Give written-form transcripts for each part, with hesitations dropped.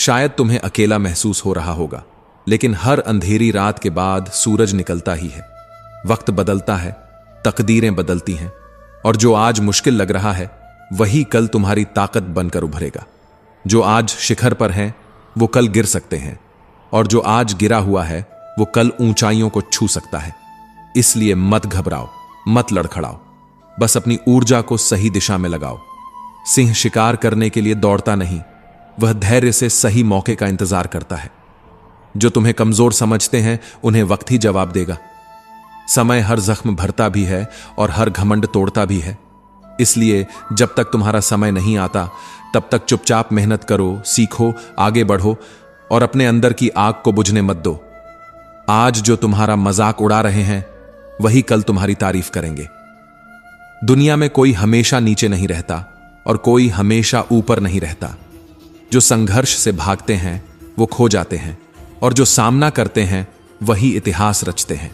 शायद तुम्हें अकेला महसूस हो रहा होगा, लेकिन हर अंधेरी रात के बाद सूरज निकलता ही है। वक्त बदलता है, तकदीरें बदलती हैं, और जो आज मुश्किल लग रहा है वही कल तुम्हारी ताकत बनकर उभरेगा। जो आज शिखर पर हैं वो कल गिर सकते हैं, और जो आज गिरा हुआ है वो कल ऊंचाइयों को छू सकता है। इसलिए मत घबराओ, मत लड़खड़ाओ, बस अपनी ऊर्जा को सही दिशा में लगाओ। सिंह शिकार करने के लिए दौड़ता नहीं, वह धैर्य से सही मौके का इंतजार करता है। जो तुम्हें कमजोर समझते हैं उन्हें वक्त ही जवाब देगा। समय हर जख्म भरता भी है और हर घमंड तोड़ता भी है। इसलिए जब तक तुम्हारा समय नहीं आता तब तक चुपचाप मेहनत करो, सीखो, आगे बढ़ो और अपने अंदर की आग को बुझने मत दो। आज जो तुम्हारा मजाक उड़ा रहे हैं वही कल तुम्हारी तारीफ करेंगे। दुनिया में कोई हमेशा नीचे नहीं रहता और कोई हमेशा ऊपर नहीं रहता। जो संघर्ष से भागते हैं वो खो जाते हैं, और जो सामना करते हैं वही इतिहास रचते हैं।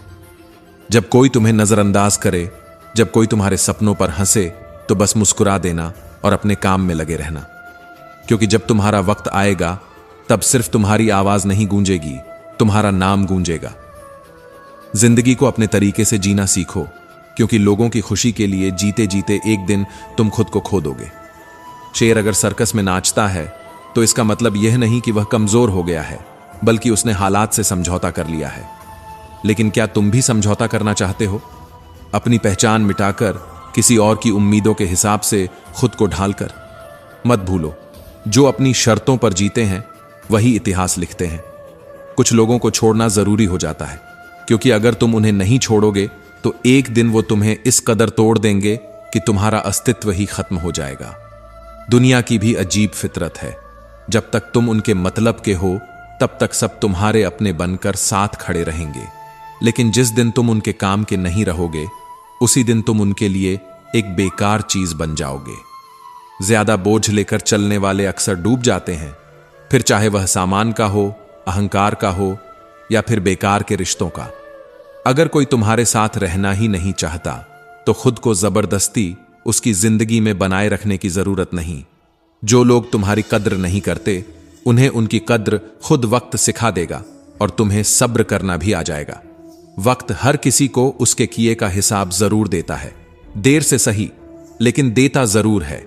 जब कोई तुम्हें नजरअंदाज करे, जब कोई तुम्हारे सपनों पर हंसे, तो बस मुस्कुरा देना और अपने काम में लगे रहना। क्योंकि जब तुम्हारा वक्त आएगा तब सिर्फ तुम्हारी आवाज नहीं गूंजेगी, तुम्हारा नाम गूंजेगा। जिंदगी को अपने तरीके से जीना सीखो, क्योंकि लोगों की खुशी के लिए जीते जीते एक दिन तुम खुद को खो दोगे। शेर अगर सर्कस में नाचता है तो इसका मतलब यह नहीं कि वह कमजोर हो गया है, बल्कि उसने हालात से समझौता कर लिया है। लेकिन क्या तुम भी समझौता करना चाहते हो? अपनी पहचान मिटाकर, किसी और की उम्मीदों के हिसाब से खुद को ढालकर? मत भूलो, जो अपनी शर्तों पर जीते हैं वही इतिहास लिखते हैं। कुछ लोगों को छोड़ना जरूरी हो जाता है, क्योंकि अगर तुम उन्हें नहीं छोड़ोगे तो एक दिन वो तुम्हें इस कदर तोड़ देंगे कि तुम्हारा अस्तित्व ही खत्म हो जाएगा। दुनिया की भी अजीब फितरत है, जब तक तुम उनके मतलब के हो तब तक सब तुम्हारे अपने बनकर साथ खड़े रहेंगे। लेकिन जिस दिन तुम उनके काम के नहीं रहोगे, उसी दिन तुम उनके लिए एक बेकार चीज बन जाओगे। ज्यादा बोझ लेकर चलने वाले अक्सर डूब जाते हैं, फिर चाहे वह सामान का हो, अहंकार का हो या फिर बेकार के रिश्तों का। अगर कोई तुम्हारे साथ रहना ही नहीं चाहता तो खुद को जबरदस्ती उसकी जिंदगी में बनाए रखने की जरूरत नहीं। जो लोग तुम्हारी कद्र नहीं करते उन्हें उनकी कद्र खुद वक्त सिखा देगा, और तुम्हें सब्र करना भी आ जाएगा। वक्त हर किसी को उसके किए का हिसाब जरूर देता है, देर से सही, लेकिन देता जरूर है।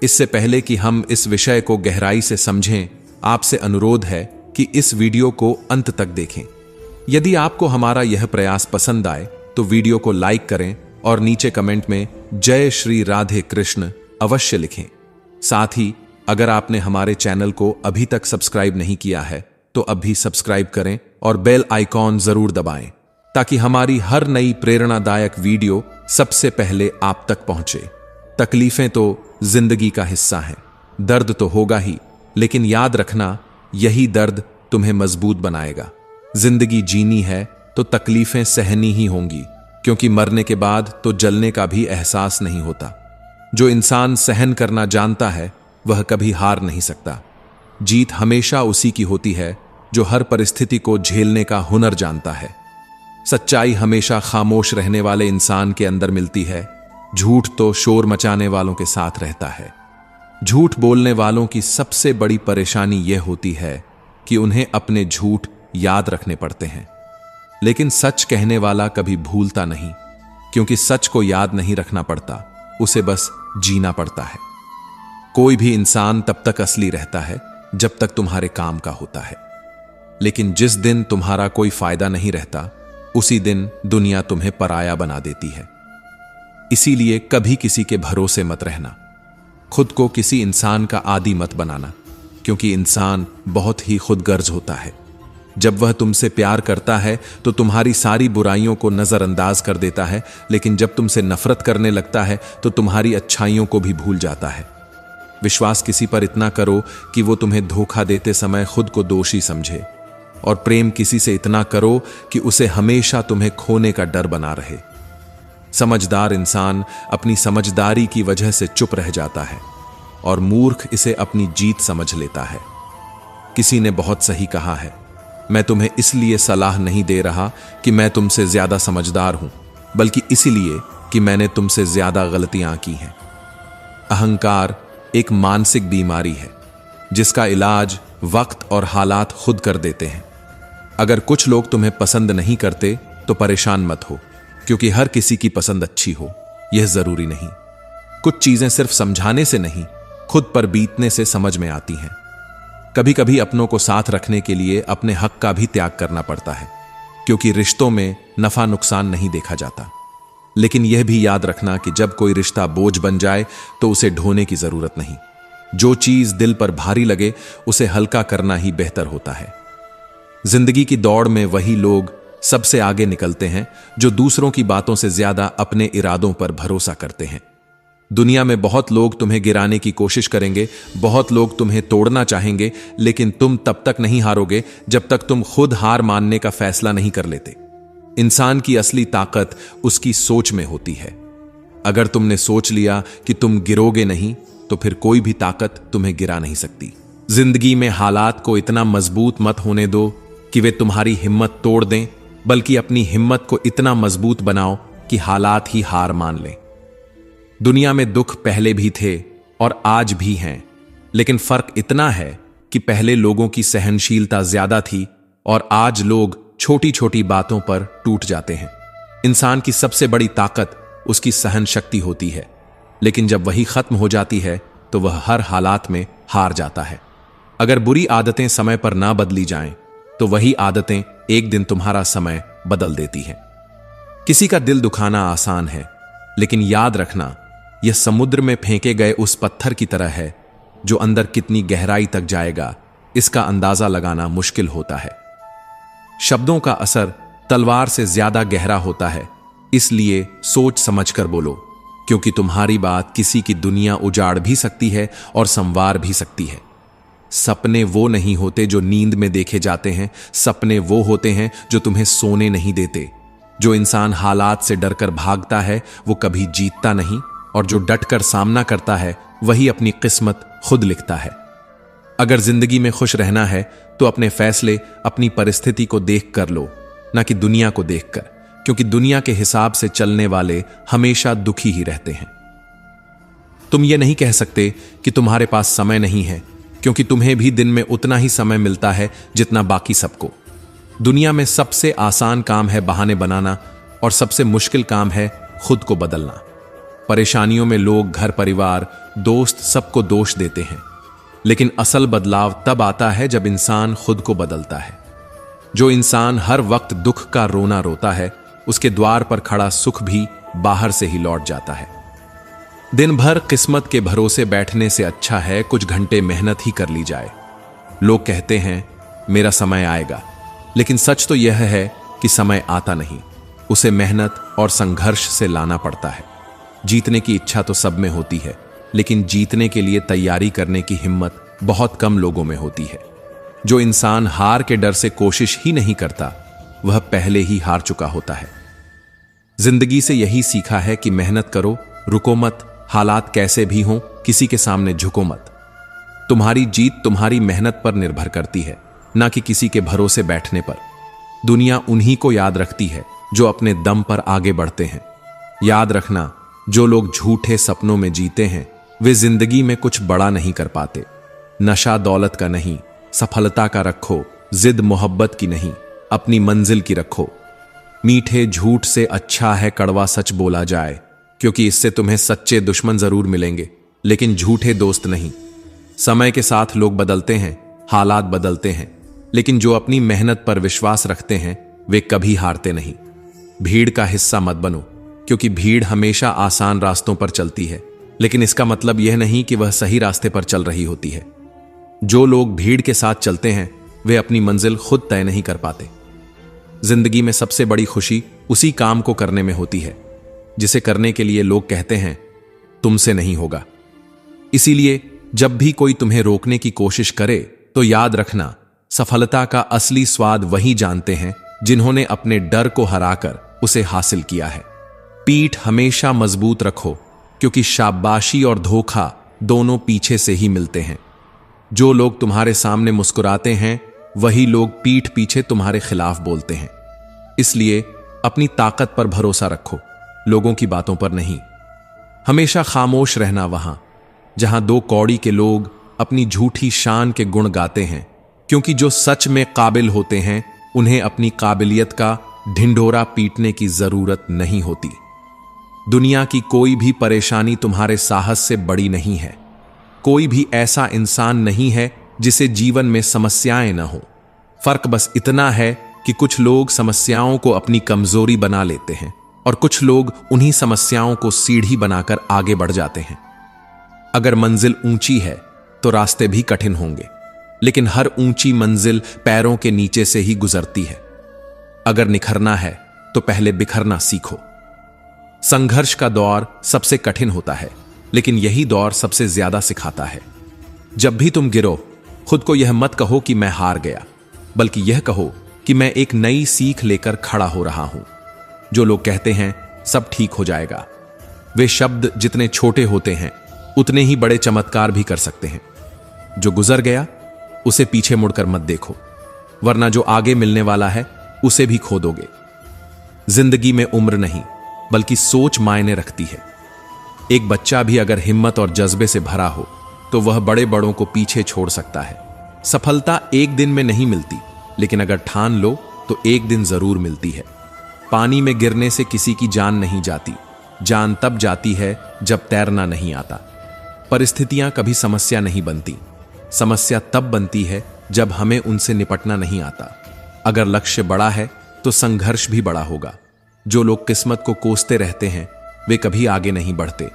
इससे पहले कि हम इस विषय को गहराई से समझें, आपसे अनुरोध है कि इस वीडियो को अंत तक देखें। यदि आपको हमारा यह प्रयास पसंद आए तो वीडियो को लाइक करें और नीचे कमेंट में जय श्री राधे कृष्ण अवश्य लिखें। साथ ही अगर आपने हमारे चैनल को अभी तक सब्सक्राइब नहीं किया है तो अभी सब्सक्राइब करें और बेल आइकॉन जरूर दबाएं, ताकि हमारी हर नई प्रेरणादायक वीडियो सबसे पहले आप तक पहुंचे। तकलीफें तो जिंदगी का हिस्सा हैं, दर्द तो होगा ही, लेकिन याद रखना यही दर्द तुम्हें मजबूत बनाएगा। जिंदगी जीनी है तो तकलीफें सहनी ही होंगी, क्योंकि मरने के बाद तो जलने का भी एहसास नहीं होता। जो इंसान सहन करना जानता है वह कभी हार नहीं सकता। जीत हमेशा उसी की होती है जो हर परिस्थिति को झेलने का हुनर जानता है। सच्चाई हमेशा खामोश रहने वाले इंसान के अंदर मिलती है, झूठ तो शोर मचाने वालों के साथ रहता है। झूठ बोलने वालों की सबसे बड़ी परेशानी यह होती है कि उन्हें अपने झूठ याद रखने पड़ते हैं, लेकिन सच कहने वाला कभी भूलता नहीं, क्योंकि सच को याद नहीं रखना पड़ता, उसे बस जीना पड़ता है। कोई भी इंसान तब तक असली रहता है जब तक तुम्हारे काम का होता है, लेकिन जिस दिन तुम्हारा कोई फायदा नहीं रहता उसी दिन दुनिया तुम्हें पराया बना देती है। इसीलिए कभी किसी के भरोसे मत रहना, खुद को किसी इंसान का आदी मत बनाना, क्योंकि इंसान बहुत ही खुदगर्ज होता है। जब वह तुमसे प्यार करता है तो तुम्हारी सारी बुराइयों को नजरअंदाज कर देता है, लेकिन जब तुमसे नफरत करने लगता है तो तुम्हारी अच्छाइयों को भी भूल जाता है। विश्वास किसी पर इतना करो कि वो तुम्हें धोखा देते समय खुद को दोषी समझे, और प्रेम किसी से इतना करो कि उसे हमेशा तुम्हें खोने का डर बना रहे। समझदार इंसान अपनी समझदारी की वजह से चुप रह जाता है, और मूर्ख इसे अपनी जीत समझ लेता है। किसी ने बहुत सही कहा है, मैं तुम्हें इसलिए सलाह नहीं दे रहा कि मैं तुमसे ज्यादा समझदार हूं, बल्कि इसीलिए कि मैंने तुमसे ज्यादा गलतियां की हैं। अहंकार एक मानसिक बीमारी है जिसका इलाज वक्त और हालात खुद कर देते हैं। अगर कुछ लोग तुम्हें पसंद नहीं करते तो परेशान मत हो, क्योंकि हर किसी की पसंद अच्छी हो यह जरूरी नहीं। कुछ चीजें सिर्फ समझाने से नहीं, खुद पर बीतने से समझ में आती हैं। कभी कभी अपनों को साथ रखने के लिए अपने हक का भी त्याग करना पड़ता है, क्योंकि रिश्तों में नफा नुकसान नहीं देखा जाता। लेकिन यह भी याद रखना कि जब कोई रिश्ता बोझ बन जाए तो उसे ढोने की जरूरत नहीं। जो चीज दिल पर भारी लगे उसे हल्का करना ही बेहतर होता है। जिंदगी की दौड़ में वही लोग सबसे आगे निकलते हैं जो दूसरों की बातों से ज्यादा अपने इरादों पर भरोसा करते हैं। दुनिया में बहुत लोग तुम्हें गिराने की कोशिश करेंगे, बहुत लोग तुम्हें तोड़ना चाहेंगे, लेकिन तुम तब तक नहीं हारोगे जब तक तुम खुद हार मानने का फैसला नहीं कर लेते। इंसान की असली ताकत उसकी सोच में होती है। अगर तुमने सोच लिया कि तुम गिरोगे नहीं, तो फिर कोई भी ताकत तुम्हें गिरा नहीं सकती। जिंदगी में हालात को इतना मजबूत मत होने दो कि वे तुम्हारी हिम्मत तोड़ दें, बल्कि अपनी हिम्मत को इतना मजबूत बनाओ कि हालात ही हार मान लें। दुनिया में दुख पहले भी थे और आज भी हैं, लेकिन फर्क इतना है कि पहले लोगों की सहनशीलता ज्यादा थी और आज लोग छोटी छोटी बातों पर टूट जाते हैं। इंसान की सबसे बड़ी ताकत उसकी सहन शक्ति होती है, लेकिन जब वही खत्म हो जाती है तो वह हर हालात में हार जाता है। अगर बुरी आदतें समय पर ना बदली जाएं, तो वही आदतें एक दिन तुम्हारा समय बदल देती हैं। किसी का दिल दुखाना आसान है, लेकिन याद रखना यह समुद्र में फेंके गए उस पत्थर की तरह है जो अंदर कितनी गहराई तक जाएगा इसका अंदाजा लगाना मुश्किल होता है। शब्दों का असर तलवार से ज्यादा गहरा होता है, इसलिए सोच समझकर बोलो, क्योंकि तुम्हारी बात किसी की दुनिया उजाड़ भी सकती है और संवार भी सकती है। सपने वो नहीं होते जो नींद में देखे जाते हैं, सपने वो होते हैं जो तुम्हें सोने नहीं देते। जो इंसान हालात से डरकर भागता है वो कभी जीतता नहीं, और जो डटकर सामना करता है वही अपनी किस्मत खुद लिखता है। अगर जिंदगी में खुश रहना है तो अपने फैसले अपनी परिस्थिति को देख कर लो, ना कि दुनिया को देखकर, क्योंकि दुनिया के हिसाब से चलने वाले हमेशा दुखी ही रहते हैं। तुम ये नहीं कह सकते कि तुम्हारे पास समय नहीं है, क्योंकि तुम्हें भी दिन में उतना ही समय मिलता है जितना बाकी सबको। दुनिया में सबसे आसान काम है बहाने बनाना और सबसे मुश्किल काम है खुद को बदलना। परेशानियों में लोग घर परिवार दोस्त सबको दोष देते हैं, लेकिन असल बदलाव तब आता है जब इंसान खुद को बदलता है। जो इंसान हर वक्त दुख का रोना रोता है उसके द्वार पर खड़ा सुख भी बाहर से ही लौट जाता है। दिन भर किस्मत के भरोसे बैठने से अच्छा है कुछ घंटे मेहनत ही कर ली जाए। लोग कहते हैं मेरा समय आएगा, लेकिन सच तो यह है कि समय आता नहीं, उसे मेहनत और संघर्ष से लाना पड़ता है। जीतने की इच्छा तो सब में होती है, लेकिन जीतने के लिए तैयारी करने की हिम्मत बहुत कम लोगों में होती है। जो इंसान हार के डर से कोशिश ही नहीं करता वह पहले ही हार चुका होता है। जिंदगी से यही सीखा है कि मेहनत करो, रुको मत, हालात कैसे भी हों किसी के सामने झुको मत। तुम्हारी जीत तुम्हारी मेहनत पर निर्भर करती है, ना कि किसी के भरोसे बैठने पर। दुनिया उन्हीं को याद रखती है जो अपने दम पर आगे बढ़ते हैं। याद रखना, जो लोग झूठे सपनों में जीते हैं वे जिंदगी में कुछ बड़ा नहीं कर पाते। नशा दौलत का नहीं, सफलता का रखो, जिद मोहब्बत की नहीं, अपनी मंजिल की रखो। मीठे झूठ से अच्छा है कड़वा सच बोला जाए, क्योंकि इससे तुम्हें सच्चे दुश्मन जरूर मिलेंगे, लेकिन झूठे दोस्त नहीं। समय के साथ लोग बदलते हैं, हालात बदलते हैं, लेकिन जो अपनी मेहनत पर विश्वास रखते हैं वे कभी हारते नहीं। भीड़ का हिस्सा मत बनो, क्योंकि भीड़ हमेशा आसान रास्तों पर चलती है, लेकिन इसका मतलब यह नहीं कि वह सही रास्ते पर चल रही होती है। जो लोग भीड़ के साथ चलते हैं वे अपनी मंजिल खुद तय नहीं कर पाते। जिंदगी में सबसे बड़ी खुशी उसी काम को करने में होती है जिसे करने के लिए लोग कहते हैं तुमसे नहीं होगा। इसीलिए जब भी कोई तुम्हें रोकने की कोशिश करे तो याद रखना, सफलता का असली स्वाद वही जानते हैं जिन्होंने अपने डर को हराकर उसे हासिल किया है। पीठ हमेशा मजबूत रखो, क्योंकि शाबाशी और धोखा दोनों पीछे से ही मिलते हैं। जो लोग तुम्हारे सामने मुस्कुराते हैं वही लोग पीठ पीछे तुम्हारे खिलाफ बोलते हैं। इसलिए अपनी ताकत पर भरोसा रखो, लोगों की बातों पर नहीं। हमेशा खामोश रहना वहां जहां दो कौड़ी के लोग अपनी झूठी शान के गुण गाते हैं, क्योंकि जो सच में काबिल होते हैं उन्हें अपनी काबिलियत का ढिंढोरा पीटने की जरूरत नहीं होती। दुनिया की कोई भी परेशानी तुम्हारे साहस से बड़ी नहीं है। कोई भी ऐसा इंसान नहीं है जिसे जीवन में समस्याएं न हो। फर्क बस इतना है कि कुछ लोग समस्याओं को अपनी कमजोरी बना लेते हैं और कुछ लोग उन्हीं समस्याओं को सीढ़ी बनाकर आगे बढ़ जाते हैं। अगर मंजिल ऊंची है तो रास्ते भी कठिन होंगे, लेकिन हर ऊंची मंजिल पैरों के नीचे से ही गुजरती है। अगर निखरना है तो पहले बिखरना सीखो। संघर्ष का दौर सबसे कठिन होता है, लेकिन यही दौर सबसे ज्यादा सिखाता है। जब भी तुम गिरो, खुद को यह मत कहो कि मैं हार गया, बल्कि यह कहो कि मैं एक नई सीख लेकर खड़ा हो रहा हूं। जो लोग कहते हैं सब ठीक हो जाएगा, वे शब्द जितने छोटे होते हैं उतने ही बड़े चमत्कार भी कर सकते हैं। जो गुजर गया उसे पीछे मुड़कर मत देखो, वरना जो आगे मिलने वाला है उसे भी खो दोगे। जिंदगी में उम्र नहीं बल्कि सोच मायने रखती है। एक बच्चा भी अगर हिम्मत और जज्बे से भरा हो तो वह बड़े बड़ों को पीछे छोड़ सकता है। सफलता एक दिन में नहीं मिलती, लेकिन अगर ठान लो तो एक दिन जरूर मिलती है। पानी में गिरने से किसी की जान नहीं जाती, जान तब जाती है जब तैरना नहीं आता। परिस्थितियां कभी समस्या नहीं बनती, समस्या तब बनती है जब हमें उनसे निपटना नहीं आता। अगर लक्ष्य बड़ा है तो संघर्ष भी बड़ा होगा। जो लोग किस्मत को कोसते रहते हैं वे कभी आगे नहीं बढ़ते।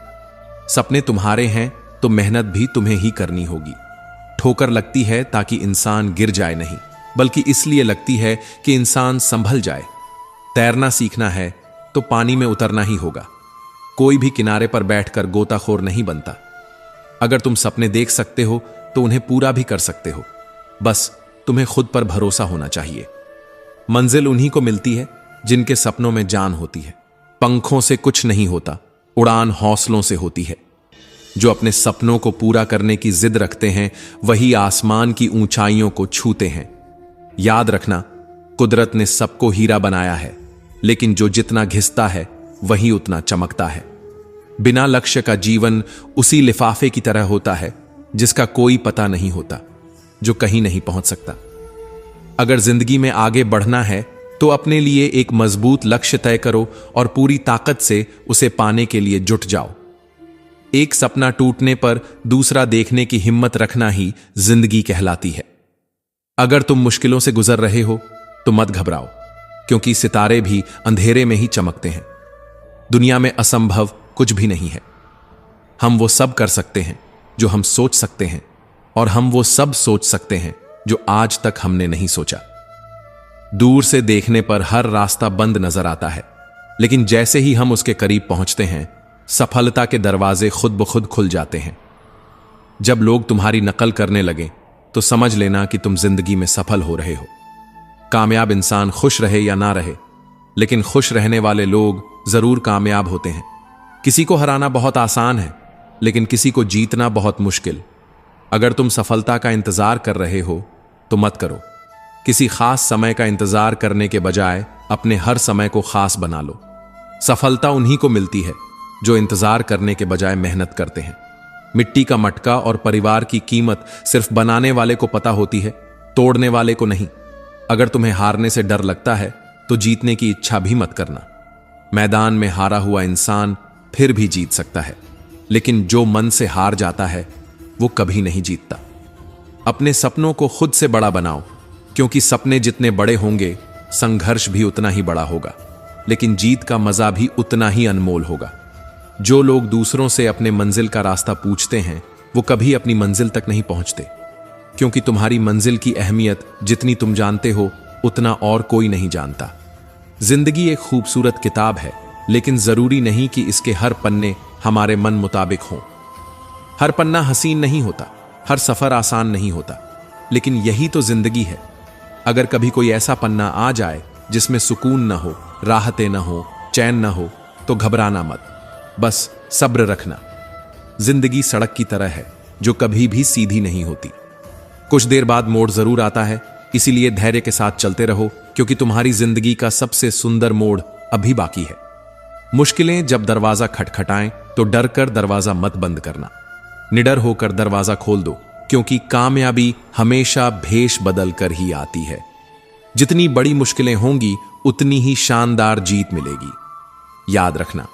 सपने तुम्हारे हैं तो मेहनत भी तुम्हें ही करनी होगी। ठोकर लगती है ताकि इंसान गिर जाए नहीं, बल्कि इसलिए लगती है कि इंसान संभल जाए। तैरना सीखना है तो पानी में उतरना ही होगा। कोई भी किनारे पर बैठकर गोताखोर नहीं बनता। अगर तुम सपने देख सकते हो तो उन्हें पूरा भी कर सकते हो, बस तुम्हें खुद पर भरोसा होना चाहिए। मंजिल उन्हीं को मिलती है जिनके सपनों में जान होती है। पंखों से कुछ नहीं होता, उड़ान हौसलों से होती है। जो अपने सपनों को पूरा करने की जिद रखते हैं वही आसमान की ऊंचाइयों को छूते हैं। याद रखना, कुदरत ने सबको हीरा बनाया है, लेकिन जो जितना घिसता है वही उतना चमकता है। बिना लक्ष्य का जीवन उसी लिफाफे की तरह होता है जिसका कोई पता नहीं होता, जो कहीं नहीं पहुंच सकता। अगर जिंदगी में आगे बढ़ना है तो अपने लिए एक मजबूत लक्ष्य तय करो और पूरी ताकत से उसे पाने के लिए जुट जाओ। एक सपना टूटने पर दूसरा देखने की हिम्मत रखना ही जिंदगी कहलाती है। अगर तुम मुश्किलों से गुजर रहे हो तो मत घबराओ, क्योंकि सितारे भी अंधेरे में ही चमकते हैं। दुनिया में असंभव कुछ भी नहीं है। हम वो सब कर सकते हैं जो हम सोच सकते हैं, और हम वो सब सोच सकते हैं जो आज तक हमने नहीं सोचा। दूर से देखने पर हर रास्ता बंद नजर आता है, लेकिन जैसे ही हम उसके करीब पहुंचते हैं सफलता के दरवाजे खुद ब खुद खुल जाते हैं। जब लोग तुम्हारी नकल करने लगें तो समझ लेना कि तुम जिंदगी में सफल हो रहे हो। कामयाब इंसान खुश रहे या ना रहे, लेकिन खुश रहने वाले लोग जरूर कामयाब होते हैं। किसी को हराना बहुत आसान है, लेकिन किसी को जीतना बहुत मुश्किल। अगर तुम सफलता का इंतजार कर रहे हो तो मत करो। किसी खास समय का इंतजार करने के बजाय अपने हर समय को खास बना लो। सफलता उन्हीं को मिलती है जो इंतजार करने के बजाय मेहनत करते हैं। मिट्टी का मटका और परिवार की कीमत सिर्फ बनाने वाले को पता होती है, तोड़ने वाले को नहीं। अगर तुम्हें हारने से डर लगता है तो जीतने की इच्छा भी मत करना। मैदान में हारा हुआ इंसान फिर भी जीत सकता है, लेकिन जो मन से हार जाता है वो कभी नहीं जीतता। अपने सपनों को खुद से बड़ा बनाओ, क्योंकि सपने जितने बड़े होंगे संघर्ष भी उतना ही बड़ा होगा, लेकिन जीत का मजा भी उतना ही अनमोल होगा। जो लोग दूसरों से अपने मंजिल का रास्ता पूछते हैं वो कभी अपनी मंजिल तक नहीं पहुंचते, क्योंकि तुम्हारी मंजिल की अहमियत जितनी तुम जानते हो उतना और कोई नहीं जानता। जिंदगी एक खूबसूरत किताब है, लेकिन जरूरी नहीं कि इसके हर पन्ने हमारे मन मुताबिक हों। हर पन्ना हसीन नहीं होता, हर सफर आसान नहीं होता, लेकिन यही तो जिंदगी है। अगर कभी कोई ऐसा पन्ना आ जाए जिसमें सुकून न हो, राहतें न हो, चैन न हो, तो घबराना मत, बस सब्र रखना। जिंदगी सड़क की तरह है जो कभी भी सीधी नहीं होती। कुछ देर बाद मोड़ जरूर आता है, इसीलिए धैर्य के साथ चलते रहो, क्योंकि तुम्हारी जिंदगी का सबसे सुंदर मोड़ अभी बाकी है। मुश्किलें जब दरवाजा खटखटाएं तो डर कर दरवाजा मत बंद करना, निडर होकर दरवाजा खोल दो, क्योंकि कामयाबी हमेशा भेष बदल कर ही आती है। जितनी बड़ी मुश्किलें होंगी उतनी ही शानदार जीत मिलेगी। याद रखना,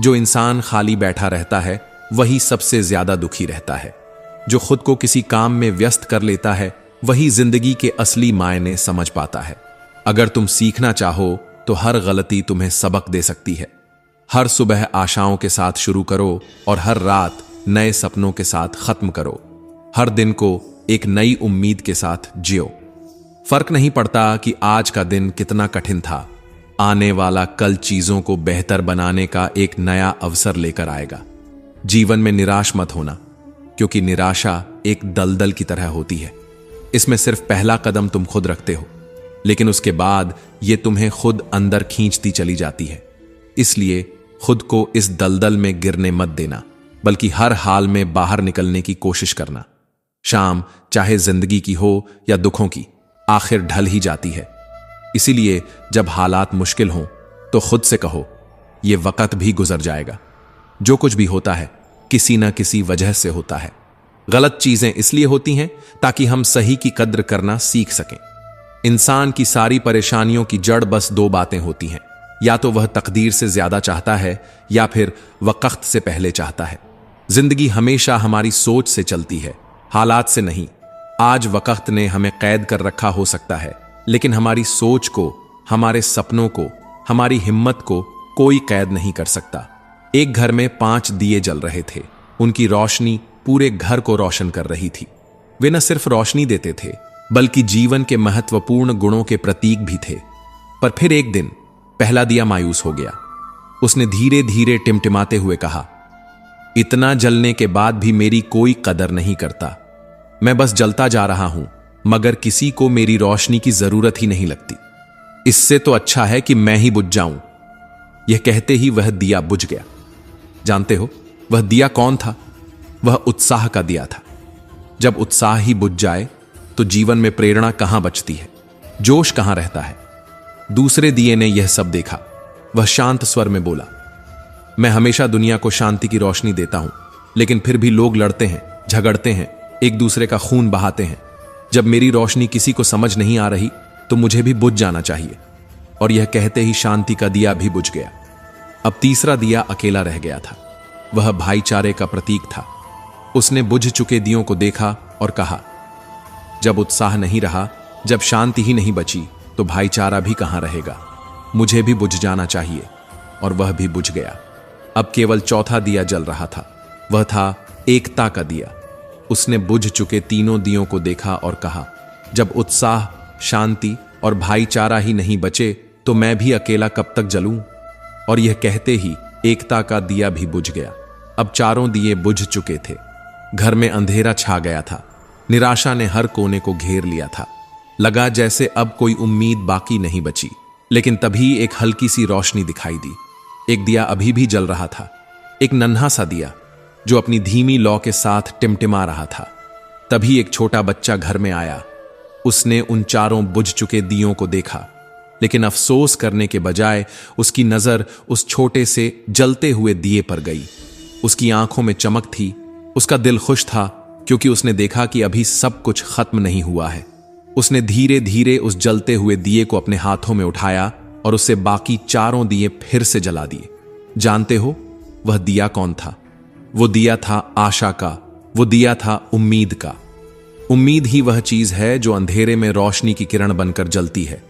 जो इंसान खाली बैठा रहता है वही सबसे ज्यादा दुखी रहता है। जो खुद को किसी काम में व्यस्त कर लेता है वही जिंदगी के असली मायने समझ पाता है। अगर तुम सीखना चाहो तो हर गलती तुम्हें सबक दे सकती है। हर सुबह आशाओं के साथ शुरू करो और हर रात नए सपनों के साथ खत्म करो। हर दिन को एक नई उम्मीद के साथ जियो। फर्क नहीं पड़ता कि आज का दिन कितना कठिन था, आने वाला कल चीजों को बेहतर बनाने का एक नया अवसर लेकर आएगा। जीवन में निराश मत होना, क्योंकि निराशा एक दलदल की तरह होती है। इसमें सिर्फ पहला कदम तुम खुद रखते हो, लेकिन उसके बाद यह तुम्हें खुद अंदर खींचती चली जाती है। इसलिए खुद को इस दलदल में गिरने मत देना, बल्कि हर हाल में बाहर निकलने की कोशिश करना। शाम चाहे जिंदगी की हो या दुखों की, आखिर ढल ही जाती है। इसीलिए जब हालात मुश्किल हों तो खुद से कहो, यह वक्त भी गुजर जाएगा। जो कुछ भी होता है किसी न किसी वजह से होता है। गलत चीजें इसलिए होती हैं ताकि हम सही की कद्र करना सीख सकें। इंसान की सारी परेशानियों की जड़ बस दो बातें होती हैं, या तो वह तकदीर से ज्यादा चाहता है या फिर वक्त से पहले चाहता है। जिंदगी हमेशा हमारी सोच से चलती है, हालात से नहीं। आज वक्त ने हमें कैद कर रखा हो सकता है, लेकिन हमारी सोच को, हमारे सपनों को, हमारी हिम्मत को कोई कैद नहीं कर सकता। एक घर में 5 दिए जल रहे थे। उनकी रोशनी पूरे घर को रोशन कर रही थी। वे न सिर्फ रोशनी देते थे, बल्कि जीवन के महत्वपूर्ण गुणों के प्रतीक भी थे। पर फिर एक दिन पहला दिया मायूस हो गया। उसने धीरे धीरे टिमटिमाते हुए कहा, इतना जलने के बाद भी मेरी कोई कदर नहीं करता। मैं बस जलता जा रहा हूं, मगर किसी को मेरी रोशनी की जरूरत ही नहीं लगती। इससे तो अच्छा है कि मैं ही बुझ जाऊं। यह कहते ही वह दिया बुझ गया। जानते हो वह दिया कौन था? वह उत्साह का दिया था। जब उत्साह ही बुझ जाए तो जीवन में प्रेरणा कहां बचती है, जोश कहां रहता है। दूसरे दिए ने यह सब देखा। वह शांत स्वर में बोला, मैं हमेशा दुनिया को शांति की रोशनी देता हूं, लेकिन फिर भी लोग लड़ते हैं, झगड़ते हैं, एक दूसरे का खून बहाते हैं। जब मेरी रोशनी किसी को समझ नहीं आ रही तो मुझे भी बुझ जाना चाहिए। और यह कहते ही शांति का दिया भी बुझ गया। अब तीसरा दिया अकेला रह गया था। वह भाईचारे का प्रतीक था। उसने बुझ चुके दियों को देखा और कहा, जब उत्साह नहीं रहा, जब शांति ही नहीं बची, तो भाईचारा भी कहां रहेगा। मुझे भी बुझ जाना चाहिए। और वह भी बुझ गया। अब केवल चौथा दिया जल रहा था। वह था एकता का दिया। उसने बुझ चुके तीनों दियों को देखा और कहा, जब उत्साह, शांति और भाईचारा ही नहीं बचे तो मैं भी अकेला कब तक जलूं। और यह कहते ही एकता का दिया भी बुझ गया। अब चारों दिए बुझ चुके थे। घर में अंधेरा छा गया था। निराशा ने हर कोने को घेर लिया था। लगा जैसे अब कोई उम्मीद बाकी नहीं बची। लेकिन तभी एक हल्की सी रोशनी दिखाई दी। एक दिया अभी भी जल रहा था, एक नन्हा सा दिया जो अपनी धीमी लौ के साथ टिमटिमा रहा था। तभी एक छोटा बच्चा घर में आया। उसने उन चारों बुझ चुके दियों को देखा, लेकिन अफसोस करने के बजाय उसकी नजर उस छोटे से जलते हुए दिए पर गई। उसकी आंखों में चमक थी। उसका दिल खुश था, क्योंकि उसने देखा कि अभी सब कुछ खत्म नहीं हुआ है। उसने धीरे धीरे उस जलते हुए दिए को अपने हाथों में उठाया और उससे बाकी चारों दिए फिर से जला दिए। जानते हो वह दिया कौन था? वो दिया था आशा का। वो दिया था उम्मीद का। उम्मीद ही वह चीज है जो अंधेरे में रोशनी की किरण बनकर जलती है।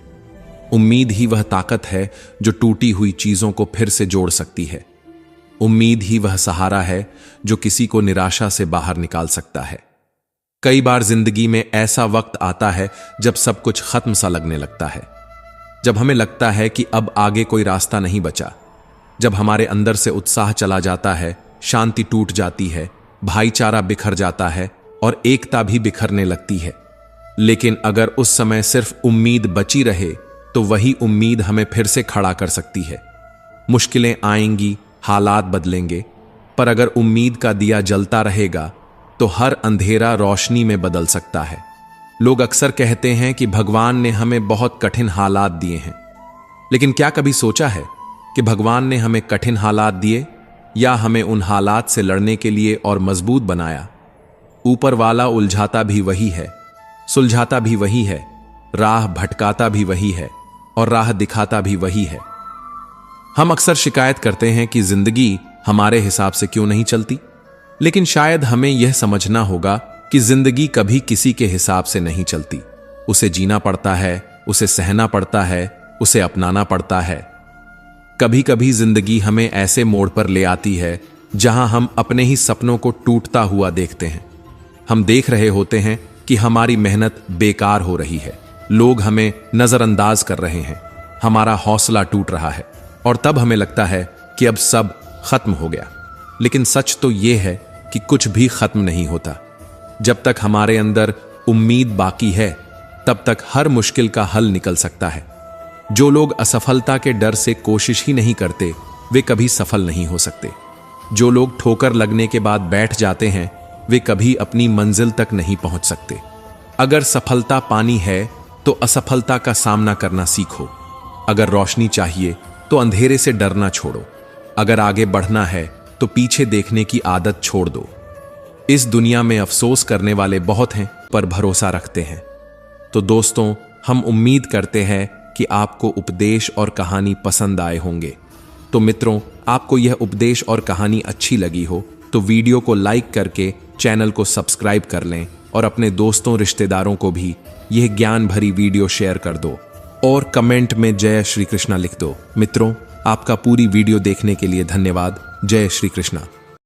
उम्मीद ही वह ताकत है जो टूटी हुई चीजों को फिर से जोड़ सकती है। उम्मीद ही वह सहारा है जो किसी को निराशा से बाहर निकाल सकता है। कई बार जिंदगी में ऐसा वक्त आता है जब सब कुछ खत्म सा लगने लगता है, जब हमें लगता है कि अब आगे कोई रास्ता नहीं बचा, जब हमारे अंदर से उत्साह चला जाता है, शांति टूट जाती है, भाईचारा बिखर जाता है और एकता भी बिखरने लगती है। लेकिन अगर उस समय सिर्फ उम्मीद बची रहे तो वही उम्मीद हमें फिर से खड़ा कर सकती है। मुश्किलें आएंगी, हालात बदलेंगे, पर अगर उम्मीद का दिया जलता रहेगा तो हर अंधेरा रोशनी में बदल सकता है। लोग अक्सर कहते हैं कि भगवान ने हमें बहुत कठिन हालात दिए हैं, लेकिन क्या कभी सोचा है कि भगवान ने हमें कठिन हालात दिए या हमें उन हालात से लड़ने के लिए और मजबूत बनाया? ऊपर वाला उलझाता भी वही है, सुलझाता भी वही है, राह भटकाता भी वही है और राह दिखाता भी वही है। हम अक्सर शिकायत करते हैं कि जिंदगी हमारे हिसाब से क्यों नहीं चलती, लेकिन शायद हमें यह समझना होगा कि जिंदगी कभी किसी के हिसाब से नहीं चलती। उसे जीना पड़ता है, उसे सहना पड़ता है, उसे अपनाना पड़ता है। कभी कभी जिंदगी हमें ऐसे मोड़ पर ले आती है जहां हम अपने ही सपनों को टूटता हुआ देखते हैं। हम देख रहे होते हैं कि हमारी मेहनत बेकार हो रही है, लोग हमें नजरअंदाज कर रहे हैं, हमारा हौसला टूट रहा है और तब हमें लगता है कि अब सब खत्म हो गया। लेकिन सच तो यह है कि कुछ भी खत्म नहीं होता। जब तक हमारे अंदर उम्मीद बाकी है तब तक हर मुश्किल का हल निकल सकता है। जो लोग असफलता के डर से कोशिश ही नहीं करते वे कभी सफल नहीं हो सकते। जो लोग ठोकर लगने के बाद बैठ जाते हैं वे कभी अपनी मंजिल तक नहीं पहुंच सकते। अगर सफलता पानी है तो असफलता का सामना करना सीखो। अगर रोशनी चाहिए तो अंधेरे से डरना छोड़ो। अगर आगे बढ़ना है तो पीछे देखने की आदत छोड़ दो। इस दुनिया में अफसोस करने वाले बहुत हैं पर भरोसा रखते हैं। तो दोस्तों, हम उम्मीद करते हैं कि आपको उपदेश और कहानी पसंद आए होंगे। तो मित्रों, आपको यह उपदेश और कहानी अच्छी लगी हो तो वीडियो को लाइक करके चैनल को सब्सक्राइब कर लें और अपने दोस्तों रिश्तेदारों को भी यह ज्ञान भरी वीडियो शेयर कर दो और कमेंट में जय श्री कृष्णा लिख दो। मित्रों, आपका पूरी वीडियो देखने के लिए धन्यवाद। जय श्री कृष्णा।